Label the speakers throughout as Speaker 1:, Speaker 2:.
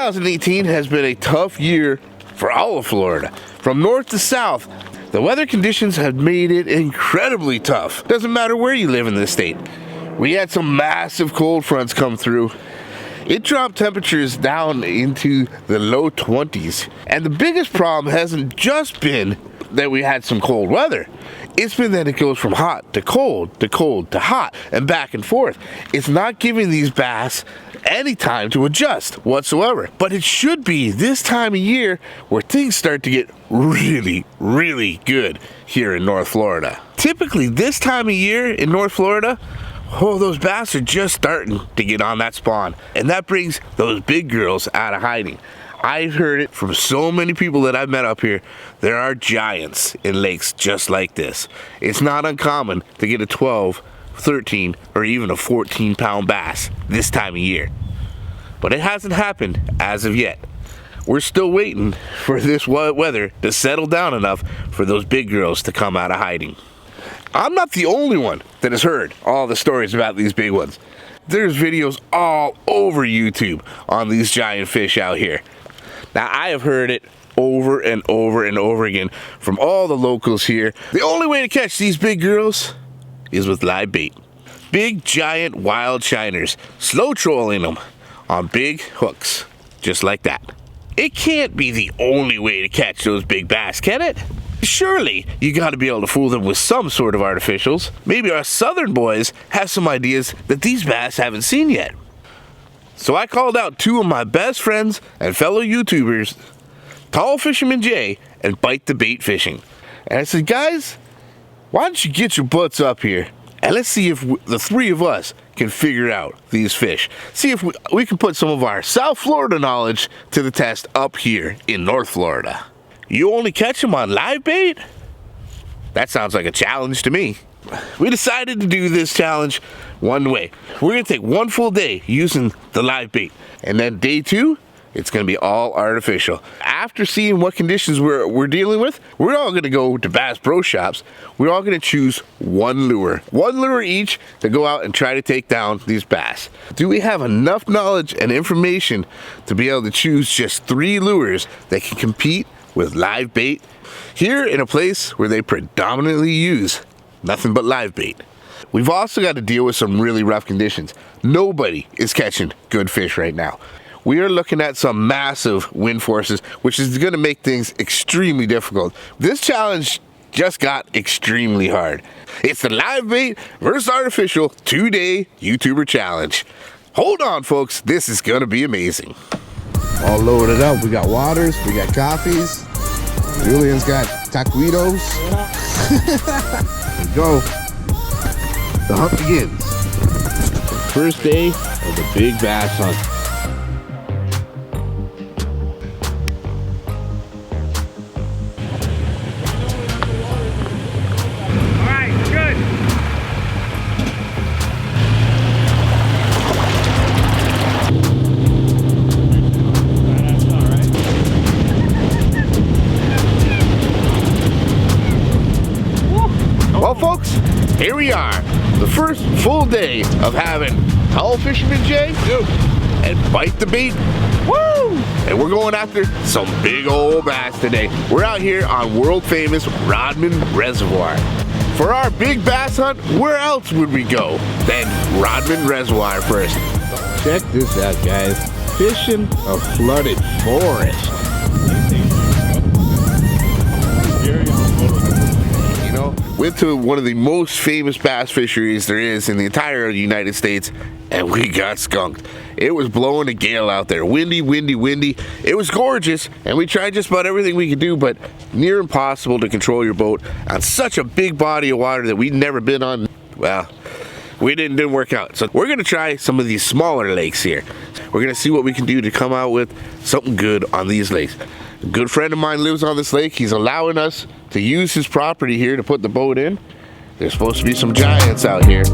Speaker 1: 2018 has been a tough year for all of Florida. From north to south, the weather conditions have made it incredibly tough. Doesn't matter where you live in this state. We had some massive cold fronts come through. It dropped temperatures down into the low 20s. And the biggest problem hasn't just been that we had some cold weather. It's been that it goes from hot to cold to cold to hot and back and forth. It's not giving these bass any time to adjust whatsoever. But it should be this time of year where things start to get really, really good here in North Florida. Typically this time of year in North Florida, oh, those bass are just starting to get on that spawn. And that brings those big girls out of hiding. I've heard it from so many people that I've met up here. There are giants in lakes just like this. It's not uncommon to get a 12, 13, or even a 14-pound bass this time of year. But it hasn't happened as of yet. We're still waiting for this weather to settle down enough for those big girls to come out of hiding. I'm not the only one that has heard all the stories about these big ones. There's videos all over YouTube on these giant fish out here. Now, I have heard it over and over and over again from all the locals here. The only way to catch these big girls is with live bait. Big, giant, wild shiners, slow trolling them on big hooks, just like that. It can't be the only way to catch those big bass, can it? Surely, you gotta be able to fool them with some sort of artificials. Maybe our southern boys have some ideas that these bass haven't seen yet. So I called out two of my best friends and fellow YouTubers, TallFishermanJ and BitetheBait Fishing. And I said, guys, why don't you get your butts up here and let's see if the three of us can figure out these fish. See if we can put some of our South Florida knowledge to the test up here in North Florida. You only catch them on live bait? That sounds like a challenge to me. We decided to do this challenge one way. We're gonna take one full day using the live bait, and then day two, it's gonna be all artificial. After seeing what conditions we're dealing with, we're all gonna go to Bass Pro Shops. We're all gonna choose one lure each to go out and try to take down these bass. Do we have enough knowledge and information to be able to choose just 3 lures that can compete with live bait here in a place where they predominantly use nothing but live bait? We've also got to deal with some really rough conditions. Nobody is catching good fish right now. We are looking at some massive wind forces, which is going to make things extremely difficult. This challenge just got extremely hard. It's the live bait versus artificial 2-day YouTuber challenge. Hold on, folks. This is going to be amazing.
Speaker 2: All loaded up. We got waters, we got coffees. Julian's got taquitos. There we go. The hunt begins.
Speaker 1: First day of the big bass hunt.
Speaker 3: All right, good.
Speaker 1: Well, folks, here we are. The first full day of having TallFishermanJ and BitetheBait. Woo! And we're going after some big old bass today. We're out here on world famous Rodman Reservoir. For our big bass hunt, where else would we go than Rodman Reservoir first?
Speaker 2: Check this out, guys. Fishing a flooded forest.
Speaker 1: Went to one of the most famous bass fisheries there is in the entire United States, and we got skunked. It was blowing a gale out there. Windy, windy, windy. It was gorgeous, and we tried just about everything we could do, but near impossible to control your boat on such a big body of water that we'd never been on. Well, it didn't work out. So we're gonna try some of these smaller lakes here. We're gonna see what we can do to come out with something good on these lakes. A good friend of mine lives on this lake. He's allowing us to use his property here to put the boat in. There's supposed to be some giants out here.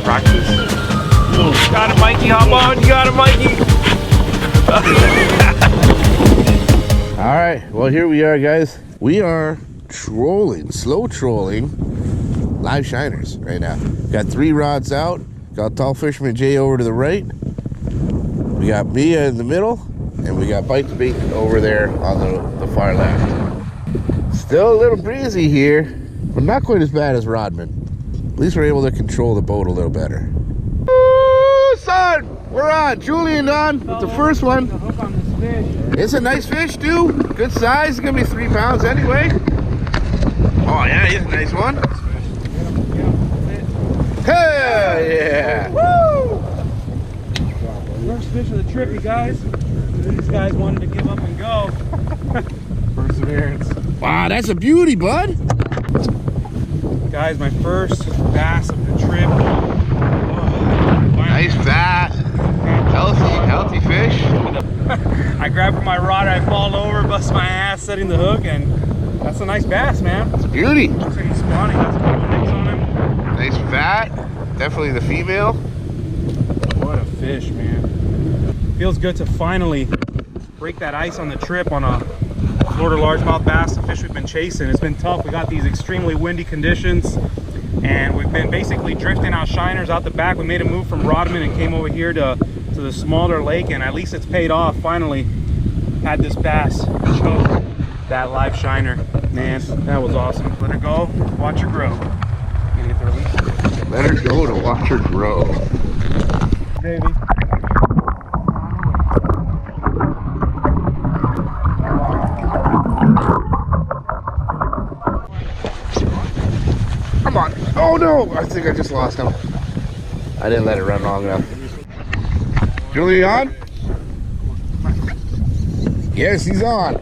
Speaker 3: Practice. Got it, Mikey. Hop on. You got it, Mikey.
Speaker 1: All right, well, here we are, guys. We are trolling, slow trolling live shiners right now. Got 3 rods out. Got TallFisherman J over to the right. We got Mia in the middle, and we got BitetheBait over there on the far left. Still a little breezy here, but not quite as bad as Rodman. At least we're able to control the boat a little better. Woo, son! We're on. Julian on with the first one. It's a nice fish, too. Good size. It's gonna be 3 pounds anyway. Oh yeah, he's a nice one. Hell yeah! Woo!
Speaker 3: First fish of the trip, you guys. These guys wanted to give up and go. Perseverance.
Speaker 1: Wow, that's a beauty, bud.
Speaker 3: Guys, my first bass of the trip.
Speaker 1: Nice fat, healthy fish.
Speaker 3: I grab for my rod, I fall over, bust my ass setting the hook, and that's a nice bass, man.
Speaker 1: It's a beauty.
Speaker 3: Looks like he's spawning. Got some little nicks on him.
Speaker 1: Nice fat, definitely the female.
Speaker 3: What a fish, man. Feels good to finally break that ice on the trip on a Florida largemouth bass, the fish we've been chasing. It's been tough. We got these extremely windy conditions, and we've been basically drifting out shiners out the back. We made a move from Rodman and came over here to the smaller lake, and at least it's paid off. Finally had this bass choke that live shiner. Man, that was awesome. Let her go, watch her grow. And hit the release.
Speaker 1: Let her go to watch her grow.
Speaker 3: Baby.
Speaker 1: Come on. Oh no, I think I just lost him. I didn't let it run long enough. Julie on? Yes, he's on.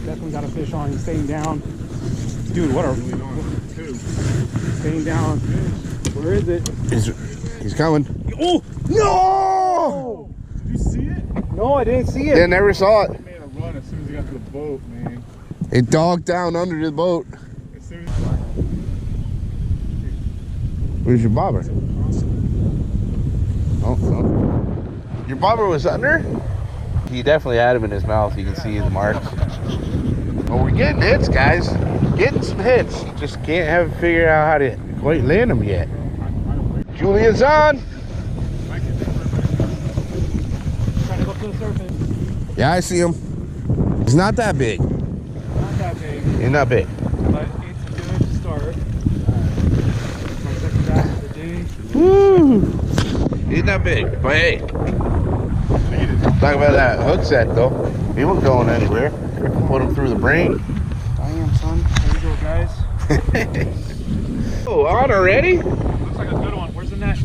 Speaker 3: Definitely got a fish on. He's staying down. Dude, what are staying down? Where is it?
Speaker 1: He's coming.
Speaker 3: Oh no! Did you see it? No, I didn't see it.
Speaker 1: Yeah, never saw it.
Speaker 4: He made a run as soon as he got to the boat, man.
Speaker 1: It dogged down under the boat.
Speaker 4: As soon
Speaker 1: Where's your bobber? Oh, your bobber was under? He definitely had him in his mouth. You can see the marks. Well, we're getting hits, guys. Getting some hits. Just haven't figured out how to quite land them yet. Julian's on.
Speaker 3: Trying to go to the surface.
Speaker 1: Yeah, I see him. He's not that big.
Speaker 3: Not that big,
Speaker 1: He's not big.
Speaker 3: but it's a good start. My second bass of the day.
Speaker 1: Woo! He's not big, but hey. Talk about that hook set though. He wasn't going anywhere. Put him through the brain.
Speaker 3: I am, son. There you go, guys.
Speaker 1: Oh, on already?
Speaker 3: Looks like a good one. Where's the net?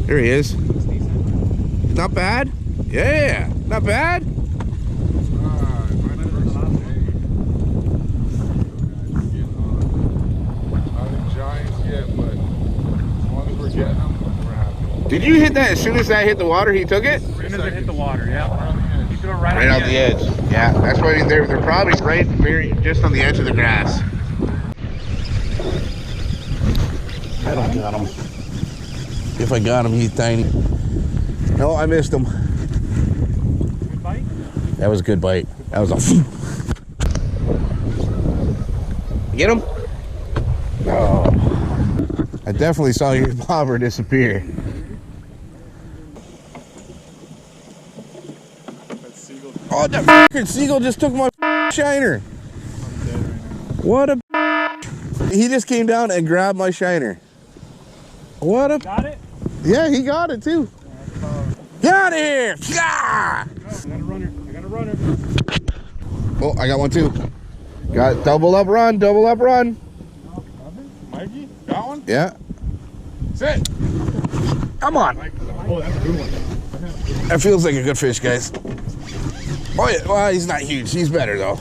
Speaker 1: There he is. Not bad. Yeah, not bad. Did you hit that as soon as that hit the water? He took it?
Speaker 3: As soon as it hit the water, yeah. You threw it right
Speaker 1: on the edge. Yeah, that's why they're probably right just on the edge of the grass. I don't got him. If I got him, he's tiny. No, I missed him.
Speaker 3: Good bite?
Speaker 1: That was a good bite. That was a. Get him? Oh. I definitely saw your bobber disappear. Oh, that fucking seagull just took my shiner. What a. He just came down and grabbed my shiner. What a.
Speaker 3: Got it?
Speaker 1: Yeah, he got it too. Get out of here! Yeah!
Speaker 3: I got a runner. I got a runner.
Speaker 1: Oh, I got one too. Got double up run, double up run.
Speaker 4: Mikey, got one?
Speaker 1: Yeah.
Speaker 4: Sit.
Speaker 1: Come on.
Speaker 4: Oh, that's a good one.
Speaker 1: That feels like a good fish, guys. Oh yeah, well, he's not huge. He's better though.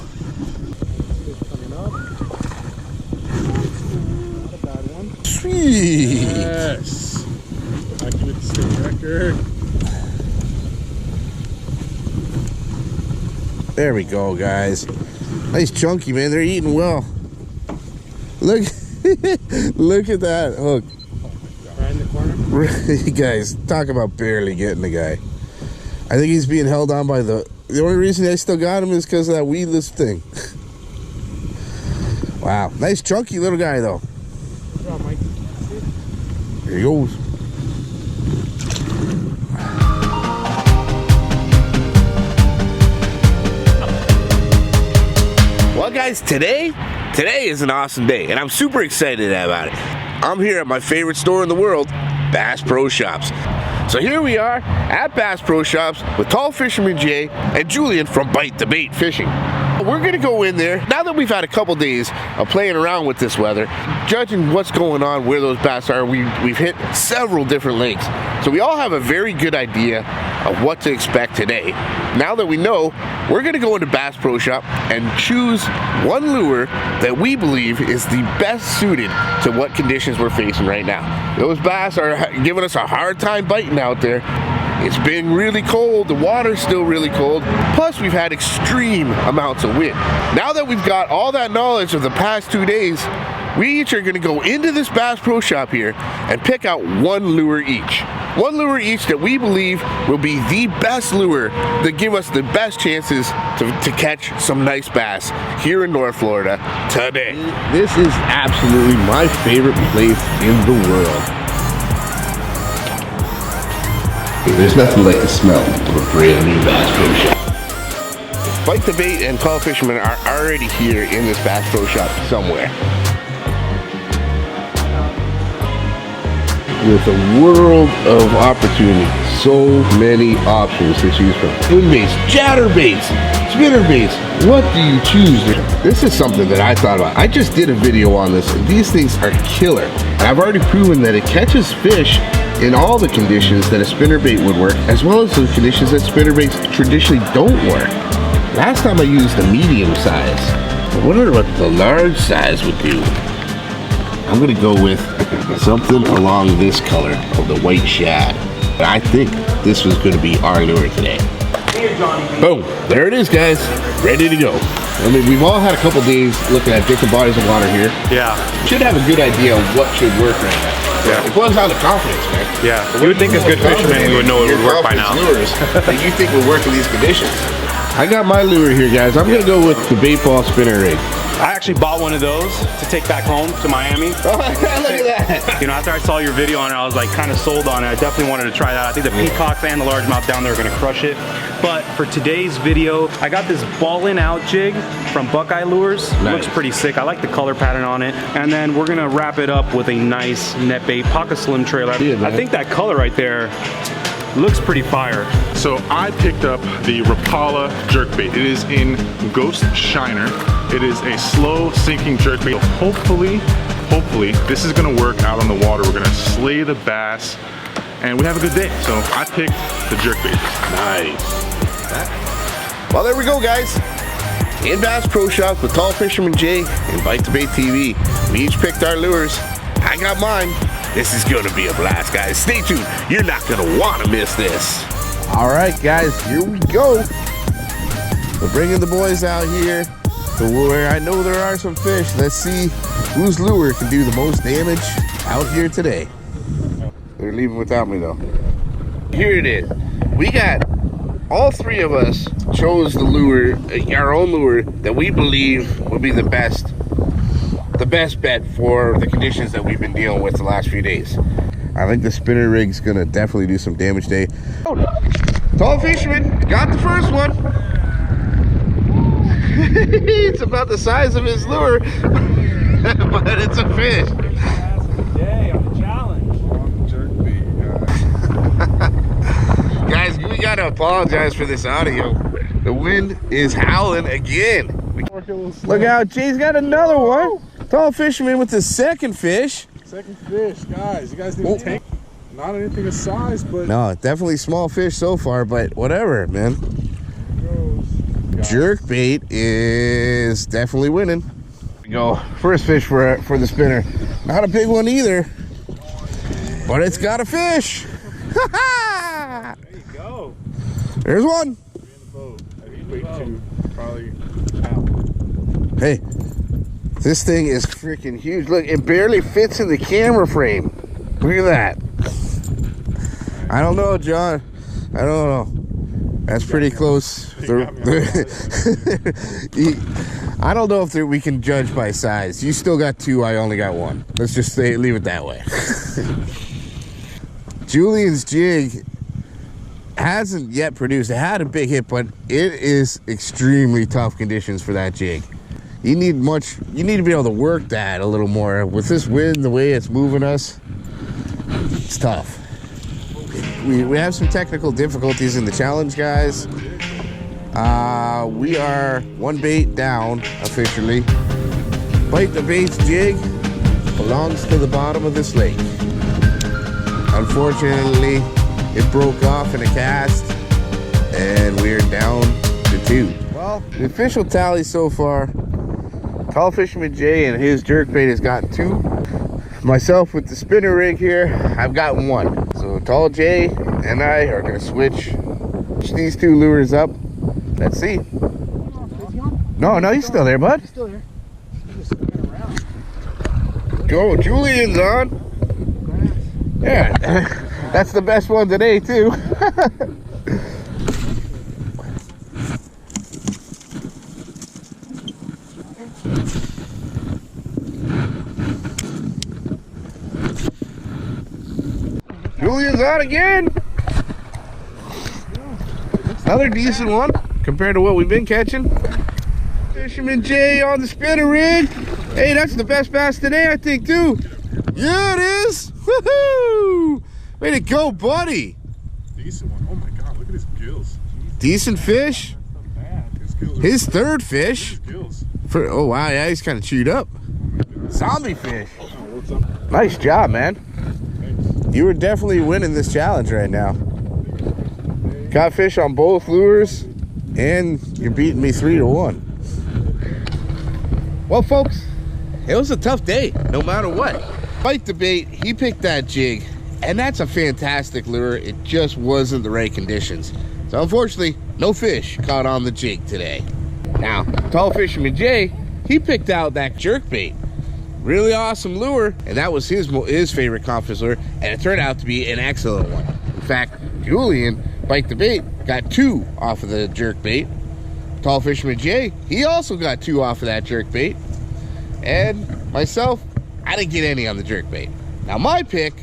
Speaker 3: Not a bad one.
Speaker 1: Sweet.
Speaker 4: Yes. Record.
Speaker 2: There we go, guys. Nice chunky, man. They're eating well. Look, look at that hook.
Speaker 3: Right in the corner.
Speaker 2: Guys, talk about barely getting the guy. I think he's being held on by the only reason I still got him is because of that weedless thing. Wow, nice chunky little guy though.
Speaker 3: Good job, Mike.
Speaker 2: Here he goes.
Speaker 1: Well, guys, today is an awesome day, and I'm super excited about it. I'm here at my favorite store in the world, Bass Pro Shops. So here we are at Bass Pro Shops with TallFishermanJ and Julian from BitetheBait Fishing. We're gonna go in there, now that we've had a couple days of playing around with this weather, judging what's going on, where those bass are. We've hit several different lakes. So we all have a very good idea of what to expect today. Now that we know, we're gonna go into Bass Pro Shop and choose one lure that we believe is the best suited to what conditions we're facing right now. Those bass are giving us a hard time biting out there. It's been really cold, the water's still really cold, plus we've had extreme amounts of wind. Now that we've got all that knowledge of the past 2 days, we each are gonna go into this Bass Pro Shop here and pick out one lure each. One lure each that we believe will be the best lure that give us the best chances to catch some nice bass here in North Florida today.
Speaker 2: This is absolutely my favorite place in the world.
Speaker 1: There's nothing like the smell of a brand new Bass Pro Shop. BitetheBait and TallFisherman are already here in this Bass Pro Shop somewhere.
Speaker 2: With a world of opportunity, so many options to choose from. Swing baits, chatterbaits, spinnerbaits. What do you choose? This is something that I thought about. I just did a video on this, and these things are killer. And I've already proven that it catches fish in all the conditions that a spinnerbait would work, as well as the conditions that spinnerbaits traditionally don't work. Last time I used a medium size. I wonder what the large size would do. I'm gonna go with something along this color of the white shad. I think this was gonna be our lure today. Boom, there it is, guys. Ready to go. I mean, we've all had a couple days looking at different bodies of water here.
Speaker 3: Yeah.
Speaker 2: Should have a good idea of what should work right now.
Speaker 3: Yeah.
Speaker 2: It boils down to confidence, man.
Speaker 3: Yeah. You would think as good fishermen we would know it would work by now.
Speaker 2: Lures that you think would work in these conditions. I got my lure here, guys. I'm gonna go with the bait ball spinner rig.
Speaker 3: I actually bought one of those to take back home to Miami.
Speaker 2: Oh, look at that.
Speaker 3: You know, after I saw your video on it, I was like kind of sold on it. I definitely wanted to try that. I think the peacocks and the largemouth down there are gonna crush it. But for today's video, I got this ballin' out jig from Buckeye Lures.
Speaker 2: Nice.
Speaker 3: Looks pretty sick. I like the color pattern on it. And then we're gonna wrap it up with a nice net bait Pocket Slim trailer.
Speaker 2: Yeah,
Speaker 3: I think that color right there looks pretty fire.
Speaker 4: So I picked up the Rapala jerkbait. It is in Ghost Shiner. It is a slow sinking jerkbait. Hopefully, this is gonna work out on the water. We're gonna slay the bass and we have a good day. So I picked the jerkbait.
Speaker 2: Nice.
Speaker 1: Well, there we go, guys. In Bass Pro Shop with TallFishermanJ and BitetheBait TV. We each picked our lures. I got mine. This is gonna be a blast, guys. Stay tuned. You're not gonna wanna miss this.
Speaker 2: All right, guys, here we go. We're bringing the boys out here to where I know there are some fish. Let's see whose lure can do the most damage out here today.
Speaker 1: They're leaving without me, though. Here it is. We got, all three of us chose the lure, our own lure, that we believe will be the best bet for the conditions that we've been dealing with the last few days.
Speaker 2: I think the spinner rig's gonna definitely do some damage today.
Speaker 1: Tall Fisherman got the first one. It's about the size of his lure, but it's a fish.
Speaker 3: Today on the challenge.
Speaker 1: Guys, we gotta apologize for this audio. The wind is howling again.
Speaker 2: Look out, Jay's got another one. Tall Fisherman with the second fish.
Speaker 4: Second fish, guys. You guys need to take. Not anything of size, but
Speaker 2: No, definitely small fish so far, but whatever, man. Jerkbait is definitely winning. Here we go. First fish for the spinner. Not a big one either, but it's got a fish.
Speaker 3: There you go.
Speaker 2: There's one. Hey, this thing is freaking huge. Look, it barely fits in the camera frame. Look at that. I don't know, John. I don't know. That's pretty close. I don't know if we can judge by size. You still got two, I only got one. Let's just leave it that way. Julian's jig hasn't yet produced. It had a big hit, but it is extremely tough conditions for that jig. You need to be able to work that a little more. With this wind, the way it's moving us, it's tough. We have some technical difficulties in the challenge, guys. We are one bait down officially. Bite the Bait's jig belongs to the bottom of this lake. Unfortunately, it broke off in a cast and we're down to 2. Well, the official tally so far, TallFishermanJ and his jerkbait has gotten 2. Myself with the spinner rig here, I've got 1. So Tall J and I are gonna switch these 2 lures up. Let's see. No, he's still there, bud.
Speaker 3: He's still there. He's just spinning around.
Speaker 2: Go, Julian's on. Yeah, that's the best one today too. Julian's on again. Another decent one compared to what we've been catching. Fisherman J on the spinner rig. Hey, that's the best bass today, I think, too. Yeah, it is. Woohoo! Way to go, buddy.
Speaker 4: Decent one. Oh my God, look at his gills.
Speaker 2: Decent fish. His third fish. Oh wow, yeah, he's kind of chewed up. Zombie fish. Nice job, man. You were definitely winning this challenge right now. Got fish on both lures, and you're beating me 3-1. Well, folks, it was a tough day, no matter what. Bite the Bait, he picked that jig, and that's a fantastic lure. It just wasn't the right conditions. So unfortunately, no fish caught on the jig today. Now, TallFishermanJ, he picked out that jerkbait. Really awesome lure, and that was his favorite conference lure, and it turned out to be an excellent one. In fact, Julian, Bite the Bait, got 2 off of the jerkbait. TallFishermanJ, he also got 2 off of that jerkbait. And myself, I didn't get any on the jerkbait. Now my pick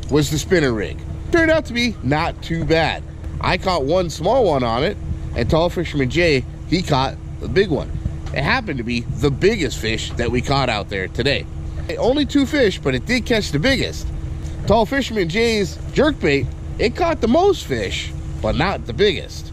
Speaker 2: was the spinner rig. Turned out to be not too bad. I caught 1 small one on it, and TallFishermanJ, he caught the big one. It happened to be the biggest fish that we caught out there today. Only 2 fish, but it did catch the biggest. TallFishermanJ's jerkbait, it caught the most fish, but not the biggest.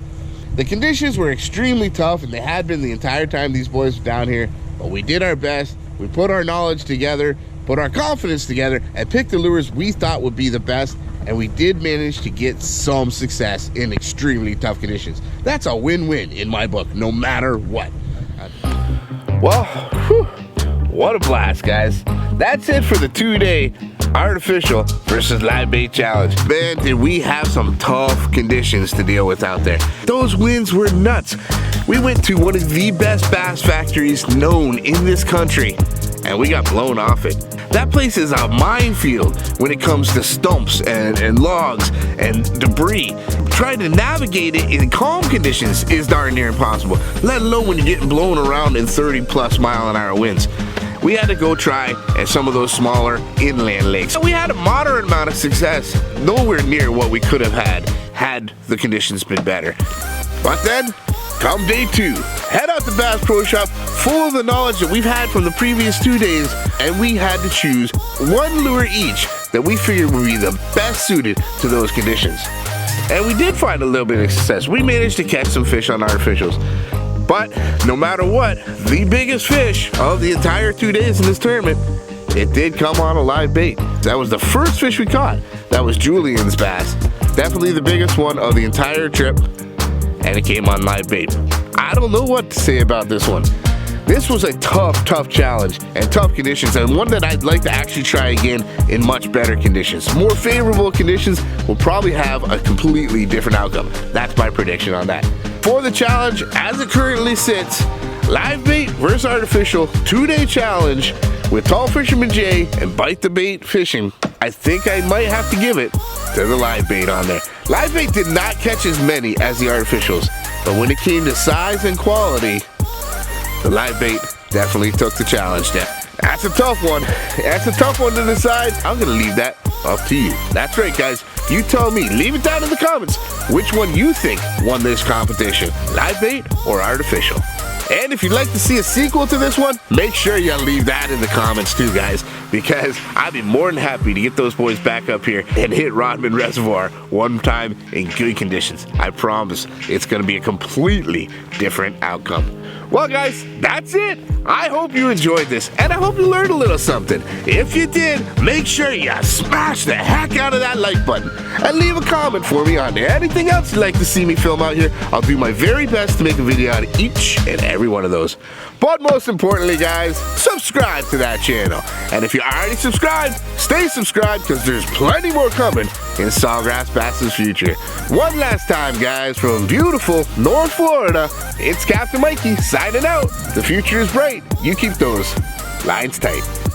Speaker 2: The conditions were extremely tough, and they had been the entire time these boys were down here, but we did our best. We put our knowledge together, put our confidence together, and picked the lures we thought would be the best, and we did manage to get some success in extremely tough conditions. That's a win-win in my book, no matter what. Well, whew, what a blast, guys. That's it for the 2-day artificial versus live bait challenge. Man, did we have some tough conditions to deal with out there. Those winds were nuts. We went to one of the best bass factories known in this country, and we got blown off it. That place is a minefield when it comes to stumps and logs and debris. Trying to navigate it in calm conditions is darn near impossible, let alone when you're getting blown around in 30+ mile-an-hour winds. We had to go try at some of those smaller inland lakes. We had a moderate amount of success, nowhere near what we could have had the conditions been better. But then, come day 2, head out to Bass Pro Shop full of the knowledge that we've had from the previous 2 days, and we had to choose 1 lure each that we figured would be the best suited to those conditions. And we did find a little bit of success. We managed to catch some fish on artificials. But no matter what, the biggest fish of the entire 2 days in this tournament, it did come on a live bait. That was the first fish we caught. That was Julian's bass. Definitely the biggest one of the entire trip, and it came on live bait. I don't know what to say about this one.
Speaker 1: This was a tough challenge and tough conditions, and one that I'd like to actually try again in much better conditions. More favorable conditions will probably have a completely different outcome. That's my prediction on that. For the challenge, as it currently sits, live bait versus artificial 2-day challenge with TallFishermanJ and BitetheBait Fishing. I think I might have to give it to the live bait on there. Live bait did not catch as many as the artificials, but when it came to size and quality, the live bait definitely took the challenge there. That's a tough one. That's a tough one to decide. I'm gonna leave that up to you. That's right, guys. You tell me. Leave it down in the comments which one you think won this competition, live bait or artificial. And if you'd like to see a sequel to this one, make sure you leave that in the comments too, guys, because I'd be more than happy to get those boys back up here and hit Rodman Reservoir one time in good conditions. I promise it's going to be a completely different outcome. Well, guys, that's it. I hope you enjoyed this, and I hope you learned a little something. If you did, make sure you smash the heck out of that like button and leave a comment for me on there. Anything else you'd like to see me film out here, I'll do my very best to make a video out of each and every one of those. But most importantly, guys, subscribe to that channel. And if you already subscribed, stay subscribed, because there's plenty more coming in Sawgrass Bass's future. One last time, guys, from beautiful North Florida, it's Captain Mikey signing out. The future is bright. You keep those lines tight.